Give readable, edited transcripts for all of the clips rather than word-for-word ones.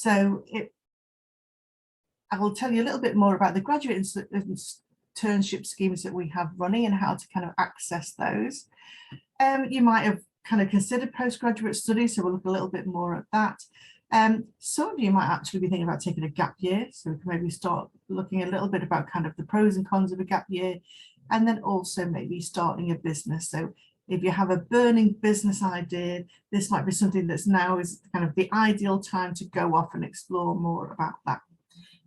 I will tell you a little bit more about the graduate internship schemes that we have running and how to kind of access those. You might have kind of considered postgraduate studies, so we'll look a little bit more at that. Some of you might actually be thinking about taking a gap year, so we can maybe start looking a little bit about kind of the pros and cons of a gap year, and then also maybe starting a business. So if you have a burning business idea, this might be something that's now is kind of the ideal time to go off and explore more about that.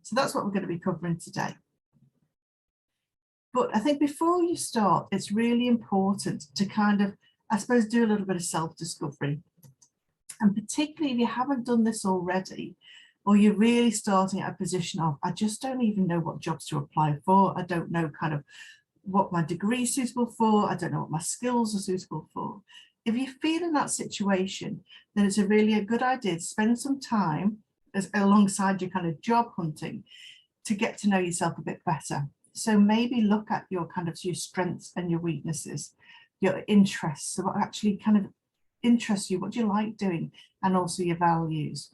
So that's what we're going to be covering today. But I think before you start, it's really important to kind of, I suppose, do a little bit of self-discovery. And particularly if you haven't done this already, or you're really starting at a position of, I just don't even know what jobs to apply for. I don't know kind of what my degree is suitable for. I don't know what my skills are suitable for. If you feel in that situation, then it's a good idea to spend some time alongside your kind of job hunting to get to know yourself a bit better. So maybe look at your kind of your strengths and your weaknesses, your interests, so what actually kind of interests you, what do you like doing, and also your values.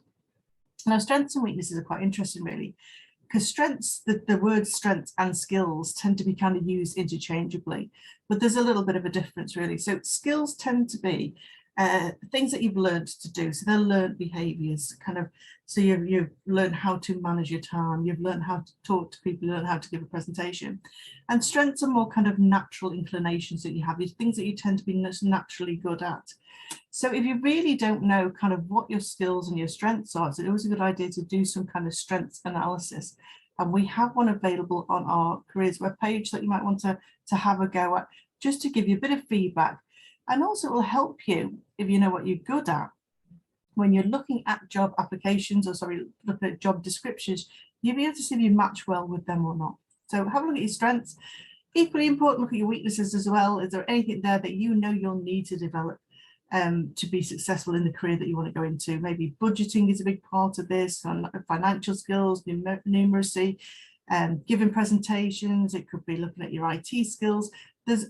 Now, strengths and weaknesses are quite interesting, really, because strengths, the words strengths and skills tend to be kind of used interchangeably, but there's a little bit of a difference, really. So skills tend to be things that you've learned to do. So they're learned behaviors, kind of, so you've learned how to manage your time, you've learned how to talk to people, you learn how to give a presentation. And strengths are more kind of natural inclinations that you have, these things that you tend to be naturally good at. So if you really don't know kind of what your skills and your strengths are, it's always a good idea to do some kind of strengths analysis. And we have one available on our careers webpage that you might want to have a go at, just to give you a bit of feedback. And also it will help you, if you know what you're good at, when you're looking at job applications, or sorry, looking at job descriptions, you'll be able to see if you match well with them or not. So have a look at your strengths. Equally important, look at your weaknesses as well. Is there anything there that you know you'll need to develop to be successful in the career that you want to go into? Maybe budgeting is a big part of this, financial skills, numeracy, giving presentations. It could be looking at your IT skills.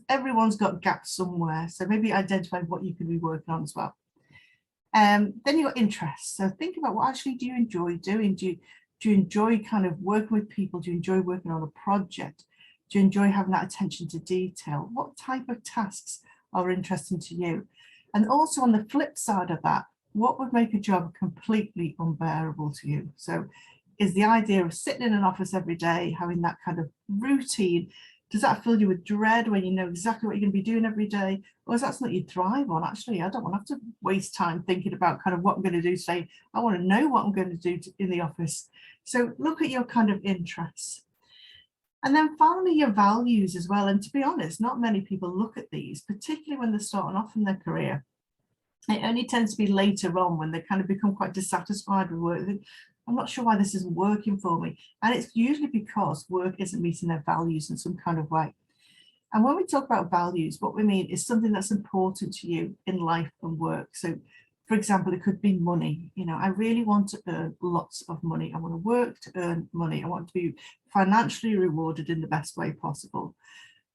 Everyone's got gaps somewhere, so maybe identify what you could be working on as well. Then you've got interests. So think about what actually do you enjoy doing? Do you enjoy kind of working with people? Do you enjoy working on a project? Do you enjoy having that attention to detail? What type of tasks are interesting to you? And also on the flip side of that, what would make a job completely unbearable to you? So is the idea of sitting in an office every day, having that kind of routine, does that fill you with dread when you know exactly what you're going to be doing every day? Or is that something you thrive on? Actually, I don't want to have to waste time thinking about kind of what I'm going to do today. I want to know what I'm going to do in the office. So look at your kind of interests. And then finally, your values as well. And to be honest, not many people look at these, particularly when they're starting off in their career. It only tends to be later on when they kind of become quite dissatisfied with work. I'm not sure why this isn't working for me. And it's usually because work isn't meeting their values in some kind of way. And when we talk about values, what we mean is something that's important to you in life and work. So for example, it could be money. You know, I really want to earn lots of money. I want to work to earn money. I want to be financially rewarded in the best way possible.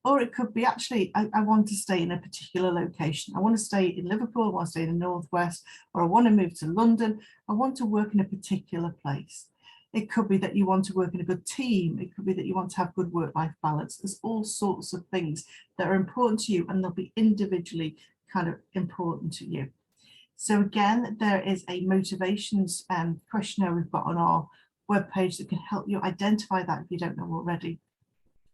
Or it could be actually, I want to stay in a particular location. I want to stay in Liverpool, I want to stay in the Northwest, or I want to move to London. I want to work in a particular place. It could be that you want to work in a good team. It could be that you want to have good work-life balance. There's all sorts of things that are important to you, and they'll be individually kind of important to you. So again, there is a motivations questionnaire we've got on our webpage that can help you identify that if you don't know already.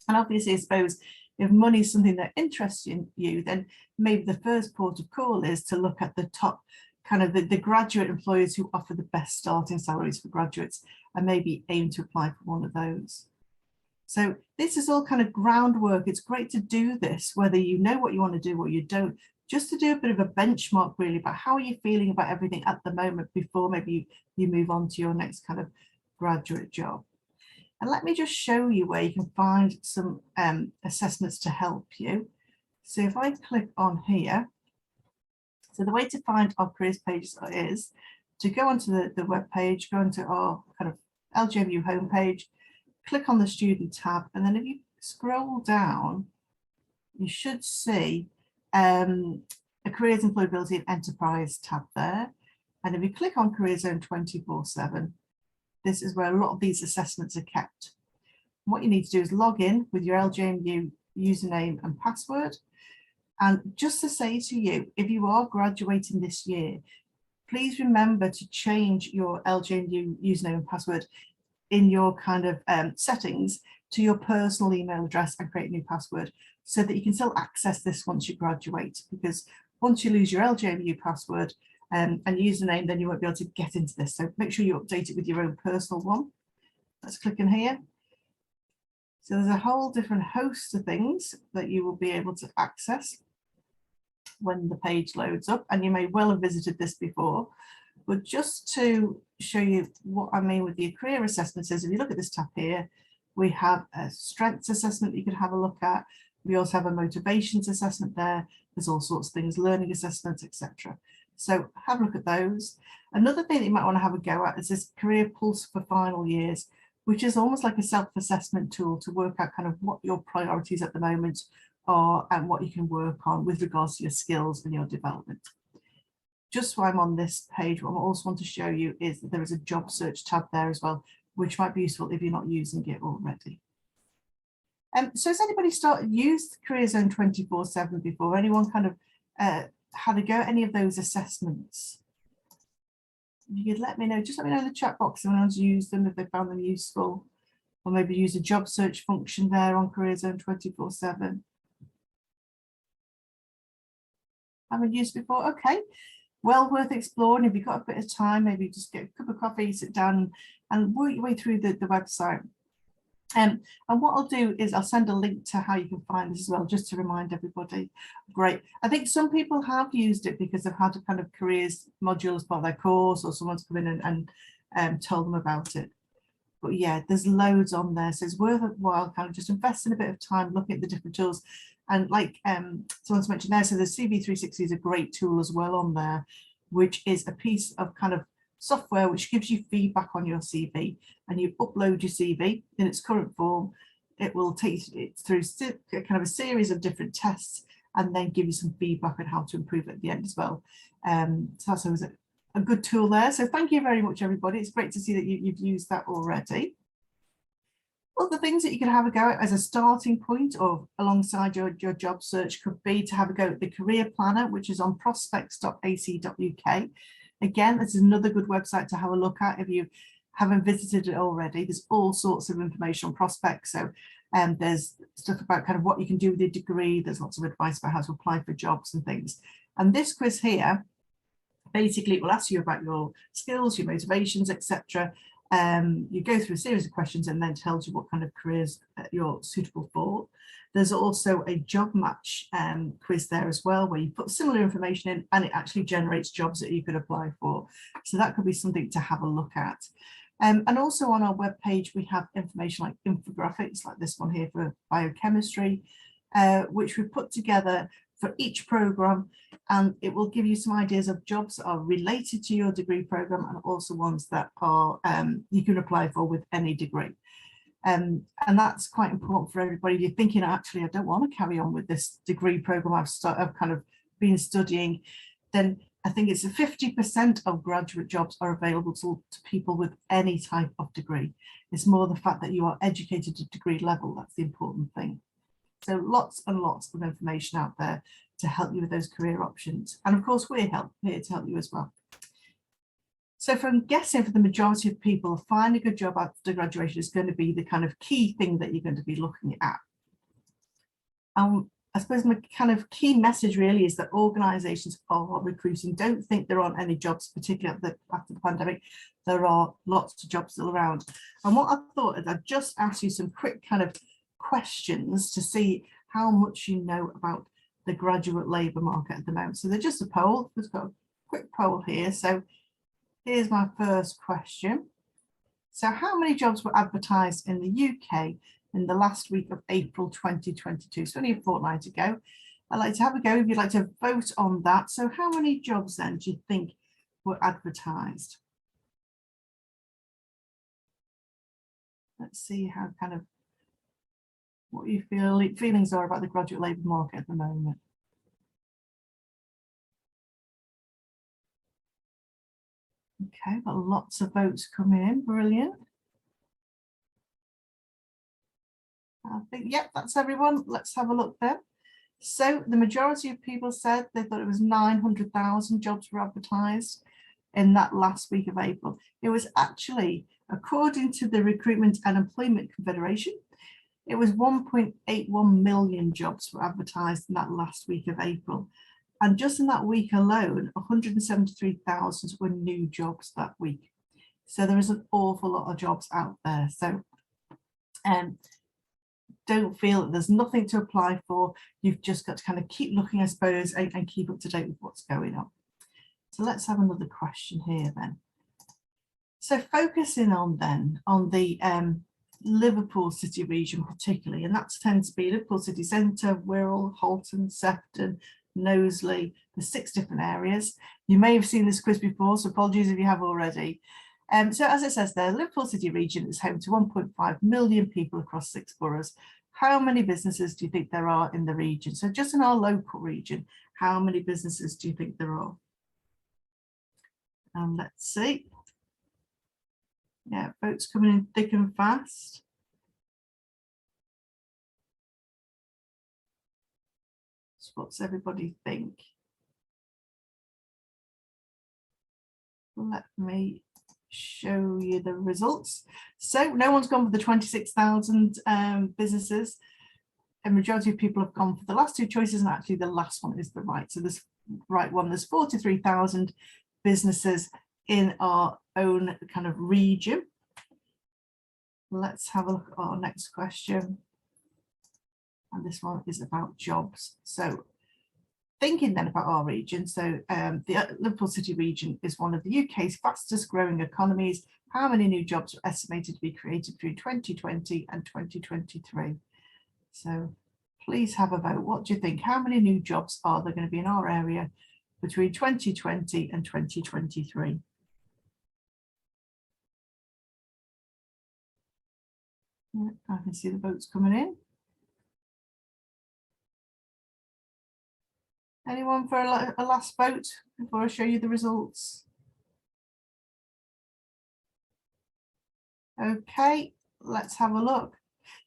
And obviously, I suppose, if money is something that interests you, then maybe the first port of call is to look at the top kind of the graduate employers who offer the best starting salaries for graduates, and maybe aim to apply for one of those. So this is all kind of groundwork. It's great to do this, whether you know what you want to do or you don't, just to do a bit of a benchmark really about how are you feeling about everything at the moment before maybe you move on to your next kind of graduate job. And let me just show you where you can find some assessments to help you. So if I click on here, so the way to find our careers pages is to go onto the web page, go into our kind of LJMU homepage, click on the student tab, and then if you scroll down, you should see a careers, employability and enterprise tab there. And if you click on Career Zone 24/7, this is where a lot of these assessments are kept. What you need to do is log in with your LJMU username and password. And just to say to you, if you are graduating this year, please remember to change your LJMU username and password in your kind of settings to your personal email address and create a new password so that you can still access this once you graduate. Because once you lose your LJMU password and username, then you won't be able to get into this. So make sure you update it with your own personal one. Let's click in here. So there's a whole different host of things that you will be able to access when the page loads up, and you may well have visited this before, but just to show you what I mean with the career assessments is, if you look at this tab here, we have a strengths assessment you could have a look at. We also have a motivations assessment there. There's all sorts of things, learning assessments, etc. So have a look at those. Another thing that you might want to have a go at is this Career Pulse for final years, which is almost like a self-assessment tool to work out kind of what your priorities at the moment are and what you can work on with regards to your skills and your development. Just while I'm on this page, what I also want to show you is that there is a job search tab there as well, which might be useful if you're not using it already. So has anybody used Career Zone 24/7 before? Anyone kind of had a go at any of those assessments? You could let me know, just let me know in the chat box if anyone's used them, if they found them useful, or maybe use a job search function there on Career Zone 24/7. Haven't used before? Okay, well worth exploring. If you've got a bit of time, maybe just get a cup of coffee, sit down and work your way through the website. And what I'll do is I'll send a link to how you can find this as well, just to remind everybody. Great. I think some people have used it because they've had a kind of careers module as part of their course, or someone's come in and told them about it. But yeah, there's loads on there, so it's worthwhile kind of just investing a bit of time looking at the different tools. And like someone's mentioned there, so the CV360 is a great tool as well on there, which is a piece of kind of software which gives you feedback on your CV, and you upload your CV in its current form. It will take it through kind of a series of different tests and then give you some feedback on how to improve at the end as well. So that's always a good tool there. So thank you very much, everybody. It's great to see that you've used that already. Other things that you can have a go at as a starting point or alongside your job search could be to have a go at the Career Planner, which is on prospects.ac.uk. Again, this is another good website to have a look at if you haven't visited it already. There's all sorts of information on prospects. So there's stuff about kind of what you can do with your degree. There's lots of advice about how to apply for jobs and things. And this quiz here, basically it will ask you about your skills, your motivations, etc. You go through a series of questions and then tells you what kind of careers you're suitable for. There's also a job match quiz there as well, where you put similar information in and it actually generates jobs that you could apply for. So that could be something to have a look at. And also on our webpage, we have information like infographics, like this one here for biochemistry, which we put together for each program, and it will give you some ideas of jobs that are related to your degree program and also ones that are you can apply for with any degree. And that's quite important for everybody. If you're thinking, actually, I don't want to carry on with this degree program I've kind of been studying, then I think it's 50% of graduate jobs are available to people with any type of degree. It's more the fact that you are educated at degree level. That's the important thing. So lots and lots of information out there to help you with those career options. And of course, we're here to help you as well. So from guessing, for the majority of people, finding a good job after graduation is going to be the kind of key thing that you're going to be looking at. I suppose my kind of key message really is that organisations are recruiting. Don't think there aren't any jobs, particularly after the pandemic. There are lots of jobs still around. And what I thought is I'd just ask you some quick kind of questions to see how much you know about the graduate labour market at the moment. So they're just a poll. We've got a quick poll here. So here's my first question. So how many jobs were advertised in the UK in the last week of April 2022? So only a fortnight ago. I'd like to have a go if you'd like to vote on that. So how many jobs then do you think were advertised? Let's see how kind of what your feelings are about the graduate labour market at the moment. Okay, got lots of votes coming in, brilliant. I think, yep, that's everyone. Let's have a look then. So the majority of people said they thought it was 900,000 jobs were advertised in that last week of April. It was actually, according to the Recruitment and Employment Confederation, it was 1.81 million jobs were advertised in that last week of April. And just in that week alone, 173,000 were new jobs that week. So there is an awful lot of jobs out there. So don't feel that there's nothing to apply for. You've just got to kind of keep looking, I suppose, and keep up to date with what's going on. So let's have another question here then. So focusing on the Liverpool City region particularly, and that tends to be Liverpool City Centre, Wirral, Halton, Sefton, Knowsley, the 6 different areas. You may have seen this quiz before, so apologies if you have already. So as it says there, Liverpool City region is home to 1.5 million people across 6 boroughs. How many businesses do you think there are in the region? So just in our local region, how many businesses do you think there are? Let's see. Yeah, votes coming in thick and fast. So what's everybody think? Let me show you the results. So no one's gone for the 26,000 businesses. A majority of people have gone for the last 2 choices, and actually the last one is the right. So this right one, there's 43,000 businesses in our own kind of region. Let's have a look at our next question. And this one is about jobs. So thinking then about our region, so the Liverpool City region is one of the UK's fastest growing economies. How many new jobs are estimated to be created through 2020 and 2023? So please have a vote. What do you think? How many new jobs are there going to be in our area between 2020 and 2023? I can see the votes coming in. Anyone for a last vote before I show you the results? Okay, let's have a look.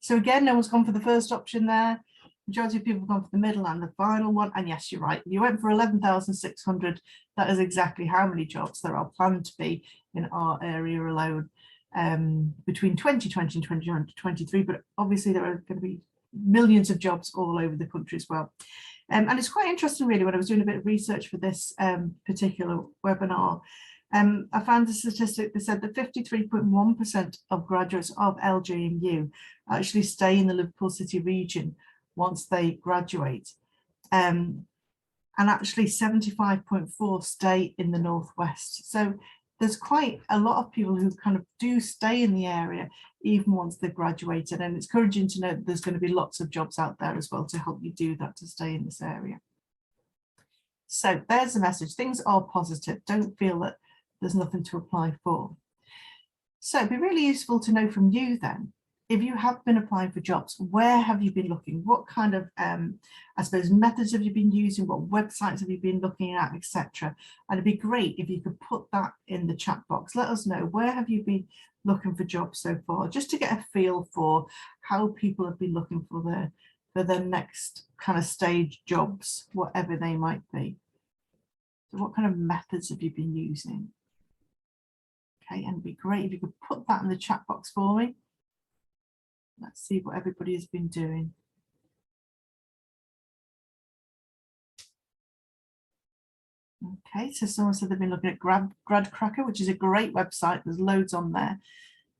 So again, no one's gone for the first option there. Majority of people have gone for the middle and the final one. And yes, you're right. You went for 11,600. That is exactly how many jobs there are planned to be in our area alone between 2020 and 2023. But obviously there are going to be millions of jobs all over the country as well. And it's quite interesting, really, when I was doing a bit of research for this particular webinar. I found a statistic that said that 53.1% of graduates of LJMU actually stay in the Liverpool City region once they graduate. And actually 75.4% stay in the Northwest. So there's quite a lot of people who kind of do stay in the area even once they've graduated. And it's encouraging to know that there's going to be lots of jobs out there as well to help you do that, to stay in this area. So there's the message. Things are positive. Don't feel that there's nothing to apply for. So it'd be really useful to know from you then, if you have been applying for jobs, where have you been looking? What kind of, I suppose, methods have you been using? What websites have you been looking at, etc.? And it'd be great if you could put that in the chat box. Let us know, where have you been looking for jobs so far, just to get a feel for how people have been looking for their next kind of stage jobs, whatever they might be. So what kind of methods have you been using? Okay, and it'd be great if you could put that in the chat box for me. Let's see what everybody has been doing. Okay, so someone said they've been looking at GradCracker, which is a great website. There's loads on there.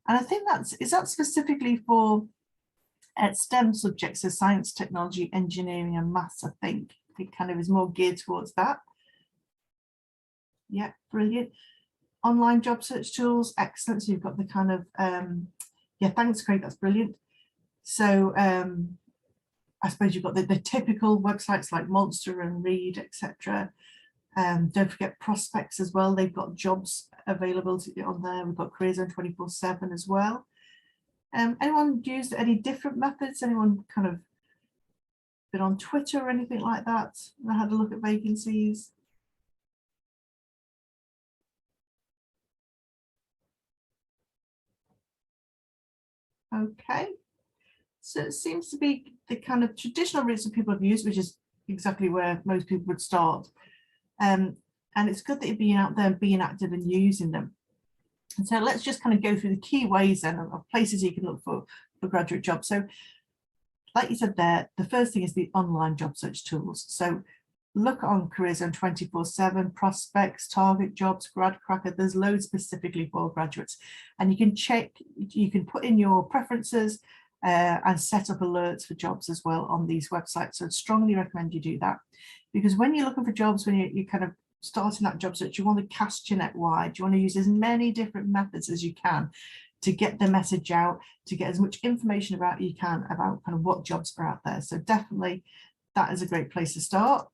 And I think is that specifically for STEM subjects, so science, technology, engineering and maths, I think. It kind of is more geared towards that. Yeah, brilliant. Online job search tools, excellent. So you've got the kind of, yeah, thanks, Craig, that's brilliant. So I suppose you've got the typical websites like Monster and Reed, etc. Don't forget Prospects as well. They've got jobs available on there. We've got Careers on 24/7 as well. Anyone used any different methods? Anyone kind of been on Twitter or anything like that? I had a look at vacancies. Okay, so it seems to be the kind of traditional routes that people have used, which is exactly where most people would start. And it's good that you're being out there and being active and using them. And so let's just kind of go through the key ways then of places you can look for graduate jobs. So like you said there, the first thing is the online job search tools. So look on CareerZone 24/7, Prospects, Target Jobs, GradCracker. There's loads specifically for graduates. And you can check, you can put in your preferences and set up alerts for jobs as well on these websites. So I'd strongly recommend you do that. Because when you're looking for jobs, when you're kind of starting that job search, you want to cast your net wide. You want to use as many different methods as you can to get the message out, to get as much information about you can about kind of what jobs are out there. So definitely that is a great place to start.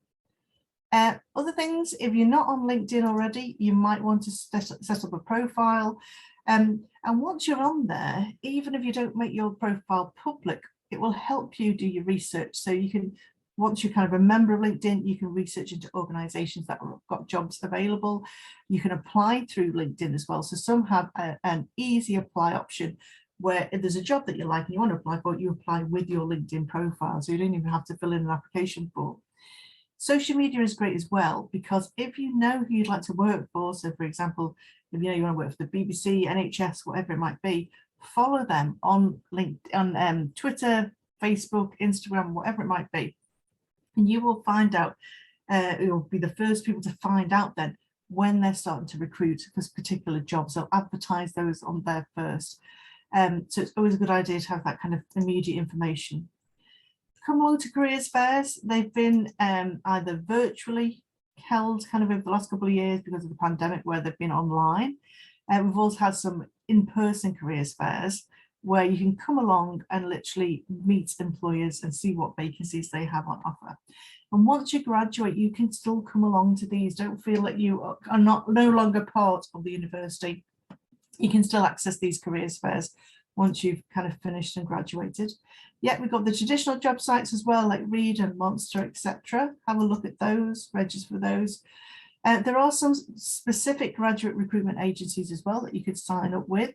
Other things, if you're not on LinkedIn already, you might want to set up a profile. And once you're on there, even if you don't make your profile public, it will help you do your research. So you can, once you're kind of a member of LinkedIn, you can research into organizations that have got jobs available. You can apply through LinkedIn as well. So some have an easy apply option where if there's a job that you like and you want to apply for it, you apply with your LinkedIn profile. So you don't even have to fill in an application form. Social media is great as well, because if you know who you'd like to work for, so for example, if you know you want to work for the BBC, NHS, whatever it might be, follow them on LinkedIn, on Twitter, Facebook, Instagram, whatever it might be. And you will find out, you'll be the first people to find out then when they're starting to recruit for particular jobs. They'll advertise those on there first. So it's always a good idea to have that kind of immediate information. Come along to careers fairs. They've been either virtually held kind of over the last couple of years because of the pandemic, where they've been online. We've also had some in-person careers fairs where you can come along and literally meet employers and see what vacancies they have on offer. And once you graduate, you can still come along to these. Don't feel that you are no longer part of the university. You can still access these careers fairs once you've kind of finished and graduated. Yeah, we've got the traditional job sites as well, like Reed and Monster, etc. Have a look at those, register for those. There are some specific graduate recruitment agencies as well that you could sign up with.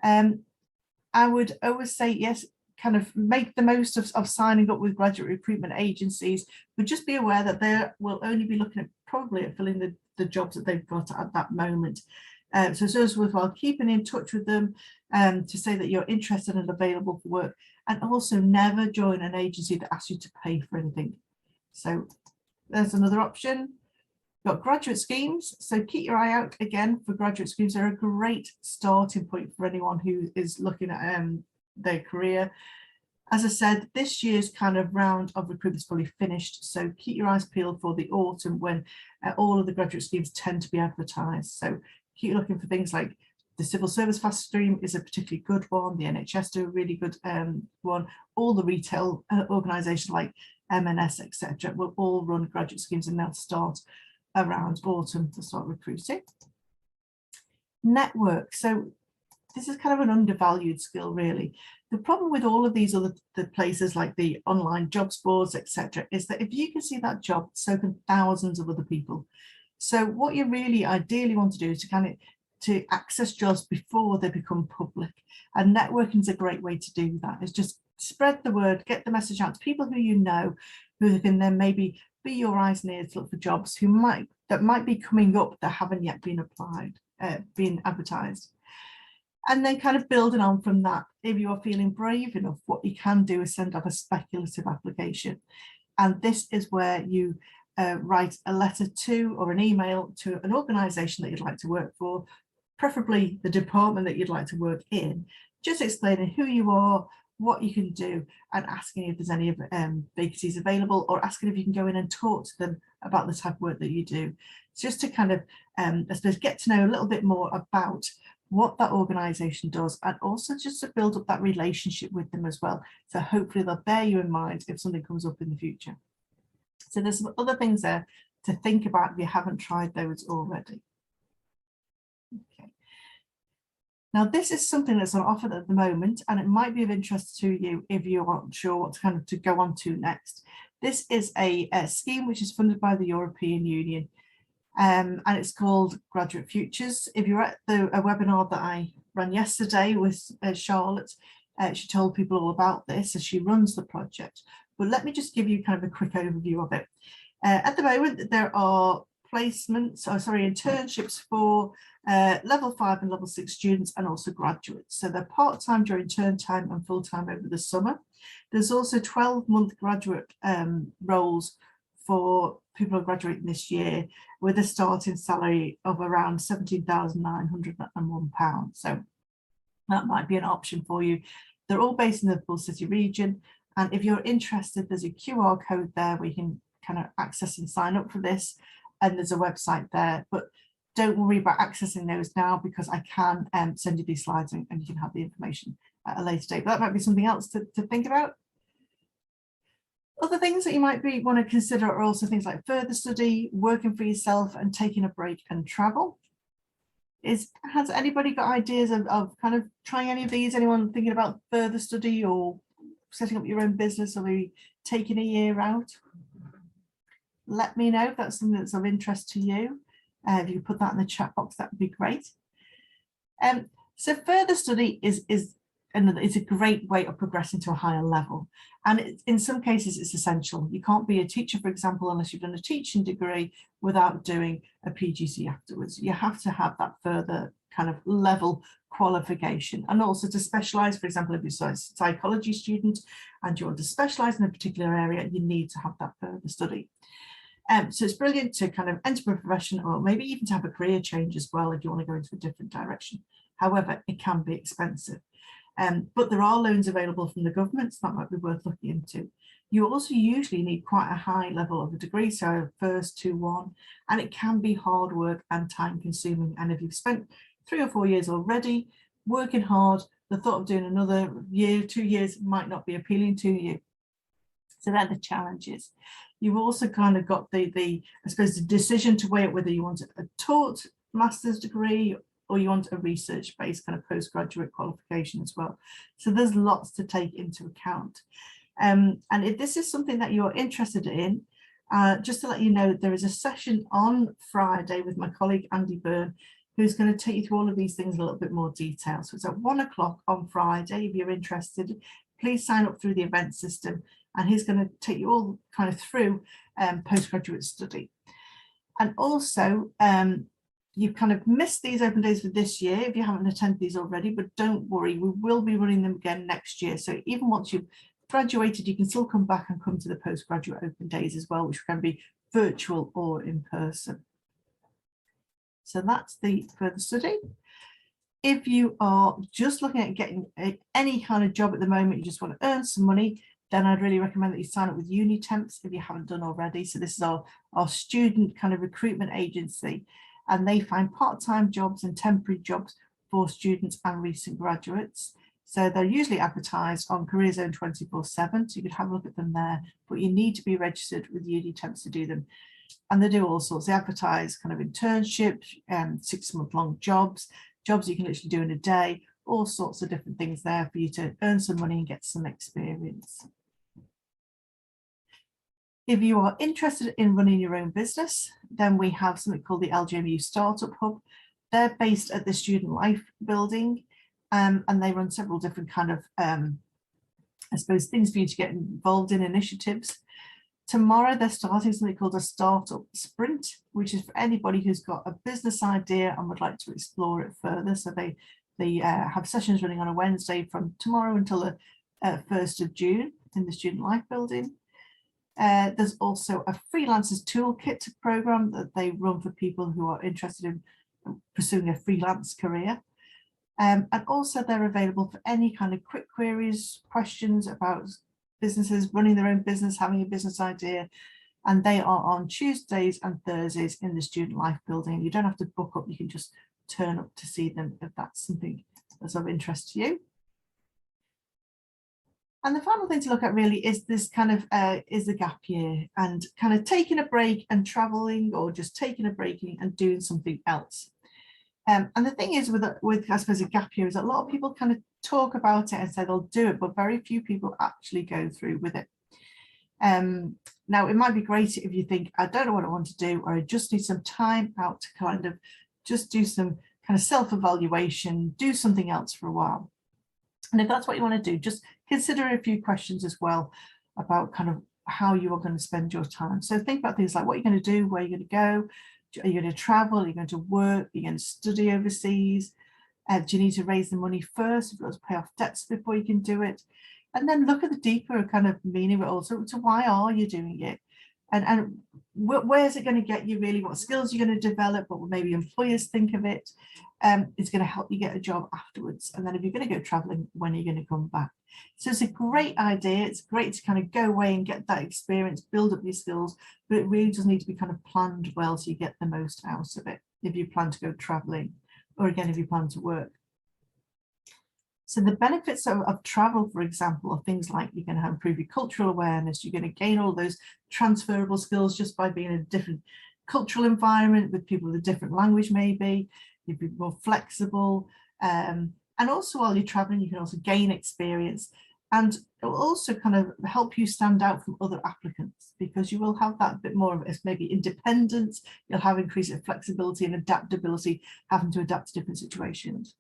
I would always say, yes, kind of make the most of signing up with graduate recruitment agencies, but just be aware that they will only be looking at probably at filling the jobs that they've got at that moment. So it's worthwhile keeping in touch with them to say that you're interested and available for work, and also never join an agency that asks you to pay for anything. So there's another option. Got graduate schemes, so keep your eye out again for graduate schemes. They're a great starting point for anyone who is looking at their career. As I said, this year's kind of round of recruitment is fully finished, so keep your eyes peeled for the autumn when all of the graduate schemes tend to be advertised. So keep looking for things like the Civil Service Fast Stream is a particularly good one. The NHS do a really good one. All the retail organisations like M&S, etc., will all run graduate schemes, and they'll start around autumn to start recruiting. Network. So this is kind of an undervalued skill, really. The problem with all of these other places like the online jobs boards, etc., is that if you can see that job, so can thousands of other people. So what you really ideally want to do is to access jobs before they become public. And networking is a great way to do that. It's just spread the word, get the message out to people who you know, who can then maybe be your eyes and ears to look for jobs that might be coming up that haven't yet been been advertised. And then kind of building on from that, if you are feeling brave enough, what you can do is send off a speculative application. And this is where you write a letter to or an email to an organisation that you'd like to work for, preferably the department that you'd like to work in, just explaining who you are, what you can do, and asking if there's any vacancies available, or asking if you can go in and talk to them about the type of work that you do. Just to kind of, I suppose, get to know a little bit more about what that organisation does, and also just to build up that relationship with them as well. So hopefully they'll bear you in mind if something comes up in the future. So there's some other things there to think about if you haven't tried those already. Okay. Now this is something that's on offer at the moment, and it might be of interest to you if you're not sure what to go on to next. This is a scheme which is funded by the European Union. And it's called Graduate Futures. If you're at a webinar that I ran yesterday with Charlotte, She told people all about this as she runs the project. But let me just give you kind of a quick overview of it. At the moment, there are internships for level 5 and level 6 students and also graduates. So they're part-time during term time and full-time over the summer. There's also 12-month graduate roles for people who are graduating this year with a starting salary of around £17,901. So that might be an option for you. They're all based in the Hull City region. And if you're interested, there's a QR code there where you can kind of access and sign up for this. And there's a website there, but don't worry about accessing those now because I can send you these slides and you can have the information at a later date. But that might be something else to think about. Other things that you might want to consider are also things like further study, working for yourself and taking a break and travel. Has anybody got ideas of kind of trying any of these? Anyone thinking about further study or setting up your own business or maybe taking a year out? Let me know if that's something that's of interest to you. If you put that in the chat box, that would be great. So further study is a great way of progressing to a higher level. And in some cases, it's essential. You can't be a teacher, for example, unless you've done a teaching degree without doing a PGC afterwards. You have to have that further kind of level qualification. And also to specialize, for example, if you're a psychology student and you want to specialize in a particular area, you need to have that further study. So it's brilliant to kind of enter a profession or maybe even to have a career change as well if you want to go into a different direction. However, it can be expensive. But there are loans available from the government, so that might be worth looking into. You also usually need quite a high level of a degree, so first 2-1, and it can be hard work and time consuming. And if you've spent 3 or 4 years already working hard, the thought of doing another year, 2 years might not be appealing to you. So they're the challenges. You've also kind of got I suppose, the decision to weigh up whether you want a taught master's degree or you want a research-based kind of postgraduate qualification as well. So there's lots to take into account. And if this is something that you're interested in, just to let you know, there is a session on Friday with my colleague Andy Byrne, who's going to take you through all of these things in a little bit more detail. So it's at 1 o'clock on Friday. If you're interested, please sign up through the event system, and he's going to take you all kind of through postgraduate study. And also, you've kind of missed these open days for this year if you haven't attended these already, but don't worry, we will be running them again next year. So even once you've graduated, you can still come back and come to the postgraduate open days as well, which can be virtual or in person. So that's the further study. If you are just looking at getting any kind of job at the moment, you just want to earn some money, then I'd really recommend that you sign up with UniTemps if you haven't done already. So this is our student kind of recruitment agency, and they find part-time jobs and temporary jobs for students and recent graduates. So they're usually advertised on CareerZone 24/7, so you could have a look at them there, but you need to be registered with UniTemps to do them. And they do all sorts. They advertise kind of internships, 6-month-long jobs you can literally do in a day, all sorts of different things there for you to earn some money and get some experience. If you are interested in running your own business, then we have something called the LGMU Startup Hub. They're based at the Student Life building, and they run several different kind of, I suppose, things for you to get involved in, initiatives. Tomorrow, they're starting something called a Startup Sprint, which is for anybody who's got a business idea and would like to explore it further. So they have sessions running on a Wednesday from tomorrow until the 1st of June in the Student Life building. There's also a freelancers toolkit program that they run for people who are interested in pursuing a freelance career. And also they're available for any kind of quick queries, questions about businesses, running their own business, having a business idea. And they are on Tuesdays and Thursdays in the Student Life building. You don't have to book up, you can just turn up to see them if that's something that's of interest to you. And the final thing to look at really is this kind of is the gap year and kind of taking a break and traveling, or just taking a break and doing something else. And the thing is with I suppose a gap year is a lot of people kind of talk about it and say they'll do it, but very few people actually go through with it. Now, it might be great if you think, I don't know what I want to do, or I just need some time out to kind of just do some kind of self-evaluation, do something else for a while. And if that's what you want to do, just consider a few questions as well about kind of how you are going to spend your time. So think about things like what you're going to do, where you're going to go, are you going to travel, are you going to work, are you going to study overseas? Do you need to raise the money first? You've got to pay off debts before you can do it. And then look at the deeper kind of meaning of it also. So why are you doing it? And where's it going to get you really? What skills you're going to develop? What will maybe employers think of it? It's going to help you get a job afterwards. And then if you're going to go traveling, when are you going to come back? So it's a great idea. It's great to kind of go away and get that experience, build up your skills, but it really does need to be kind of planned well so you get the most out of it if you plan to go traveling, or again, if you plan to work. So the benefits of travel, for example, are things like you're going to improve your cultural awareness, you're going to gain all those transferable skills just by being in a different cultural environment with people with a different language maybe, you'll be more flexible. And also while you're traveling, you can also gain experience, and it will also kind of help you stand out from other applicants because you will have that bit more of maybe independence, you'll have increased flexibility and adaptability, having to adapt to different situations.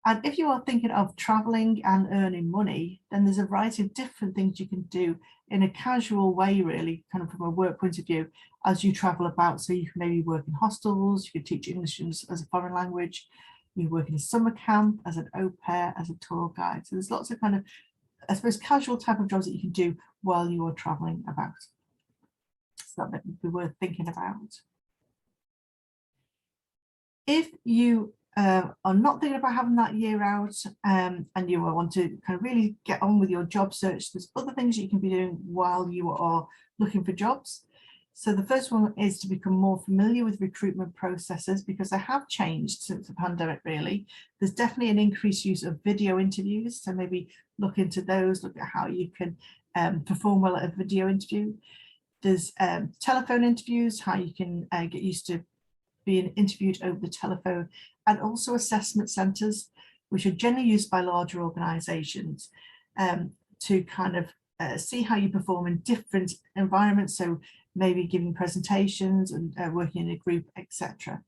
And if you are thinking of traveling and earning money, then there's a variety of different things you can do in a casual way, really, kind of from a work point of view, as you travel about. So you can maybe work in hostels, you can teach English as a foreign language, you work in a summer camp, as an au pair, as a tour guide. So there's lots of kind of, I suppose, casual type of jobs that you can do while you are traveling about. So that might be worth thinking about. If you are not thinking about having that year out and you want to kind of really get on with your job search, there's other things you can be doing while you are looking for jobs. So the first one is to become more familiar with recruitment processes, because they have changed since the pandemic, really. There's definitely an increased use of video interviews. So maybe look into those, look at how you can perform well at a video interview. There's telephone interviews, how you can get used to being interviewed over the telephone, and also assessment centres, which are generally used by larger organisations to kind of see how you perform in different environments. So maybe giving presentations and working in a group, etc.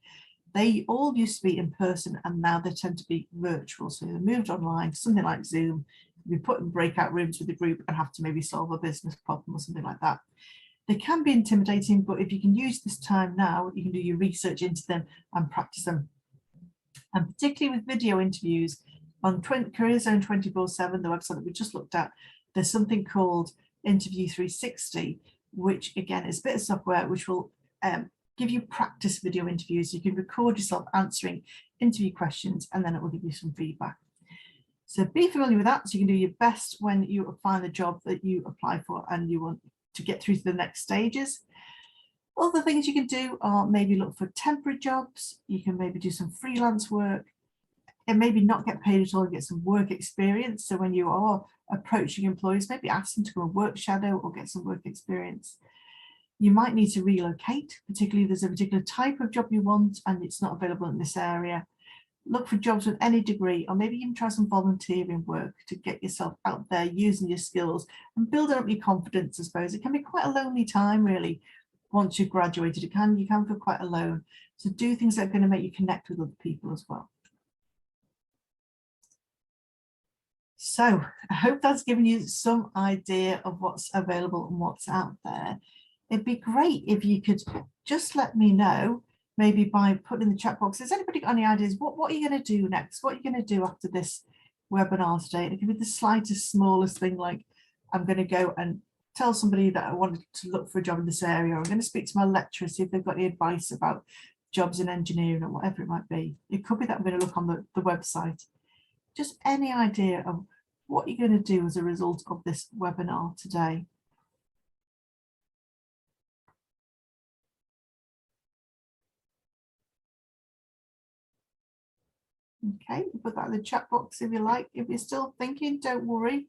They all used to be in person and now they tend to be virtual. So they moved online, something like Zoom. We put in breakout rooms with the group and have to maybe solve a business problem or something like that. They can be intimidating, but if you can use this time now, you can do your research into them and practice them. And particularly with video interviews, on Career Zone 24/7, the website that we just looked at, there's something called Interview 360, which again is a bit of software which will give you practice video interviews. You can record yourself answering interview questions and then it will give you some feedback. So be familiar with that so you can do your best when you find the job that you apply for and you want to get through to the next stages. Other things you can do are maybe look for temporary jobs. You can maybe do some freelance work and maybe not get paid at all and get some work experience. So when you are approaching employers, maybe ask them to go and work shadow or get some work experience. You might need to relocate, particularly if there's a particular type of job you want and it's not available in this area. Look for jobs with any degree, or maybe even try some volunteering work to get yourself out there using your skills and building up your confidence. I suppose it can be quite a lonely time, really. Once you've graduated, you can feel quite alone. So do things that are going to make you connect with other people as well. So I hope that's given you some idea of what's available and what's out there. It'd be great if you could just let me know, maybe by putting in the chat box, has anybody got any ideas? What are you going to do next? What are you going to do after this webinar today? It could be the slightest, smallest thing, like I'm going to go and tell somebody that I wanted to look for a job in this area. Or I'm going to speak to my lecturer, see if they've got any advice about jobs in engineering or whatever it might be. It could be that I'm going to look on the website. Just any idea of what you're going to do as a result of this webinar today. Okay, put that in the chat box if you like. If you're still thinking, don't worry.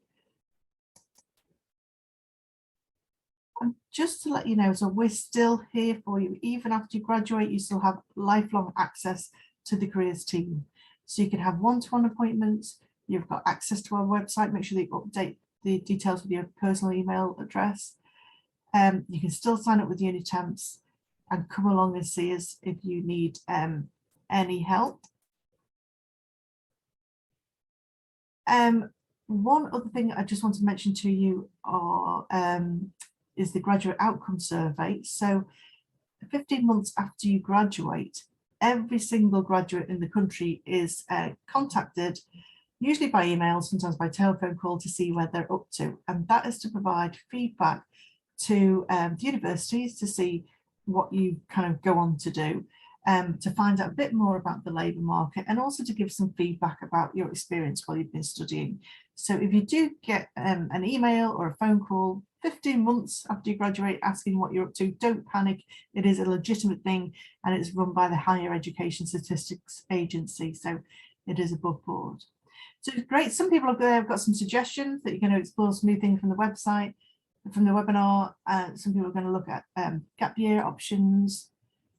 And just to let you know, so we're still here for you. Even after you graduate, you still have lifelong access to the careers team. So you can have one-to-one appointments. You've got access to our website. Make sure that you update the details with your personal email address. You can still sign up with Unitemps and come along and see us if you need any help. One other thing I just want to mention to you is the graduate outcome survey. So 15 months after you graduate, every single graduate in the country is contacted, usually by email, sometimes by telephone call, to see where they're up to. And that is to provide feedback to the universities to see what you kind of go on to do, to find out a bit more about the labour market, and also to give some feedback about your experience while you've been studying. So if you do get an email or a phone call 15 months after you graduate asking what you're up to, don't panic. It is a legitimate thing, and it's run by the Higher Education Statistics Agency, so it is above board. So great. Some people have got some suggestions that you're going to explore some new things from the website, from the webinar. Some people are going to look at gap year options.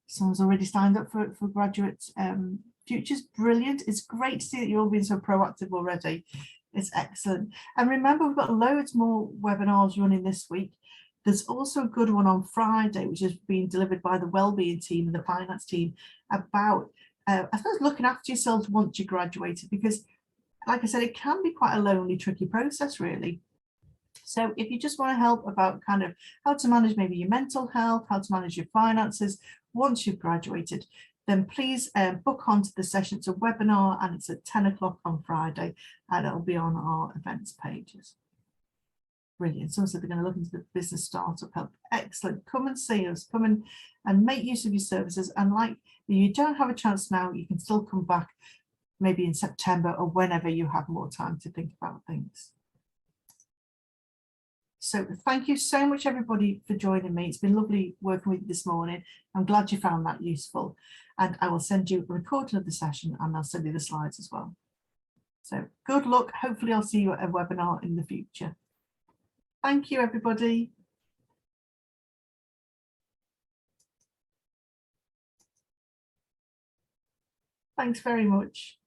Someone's already signed up for graduate futures. Brilliant. It's great to see that you're all being so proactive already. It's excellent. And remember, we've got loads more webinars running this week. There's also a good one on Friday, which is being delivered by the wellbeing team and the finance team, about, I suppose, looking after yourselves once you graduated, because, like I said, it can be quite a lonely, tricky process, really. So if you just want to help about kind of how to manage maybe your mental health, how to manage your finances once you've graduated, then please book onto the session. It's a webinar and it's at 10 o'clock on Friday, and it'll be on our events pages. Brilliant. Someone said they're going to look into the business startup help. Excellent. Come and see us. Come and make use of your services. And like, if you don't have a chance now, you can still come back maybe in September or whenever you have more time to think about things. So thank you so much, everybody, for joining me. It's been lovely working with you this morning. I'm glad you found that useful. And I will send you a recording of the session, and I'll send you the slides as well. So good luck. Hopefully I'll see you at a webinar in the future. Thank you, everybody. Thanks very much.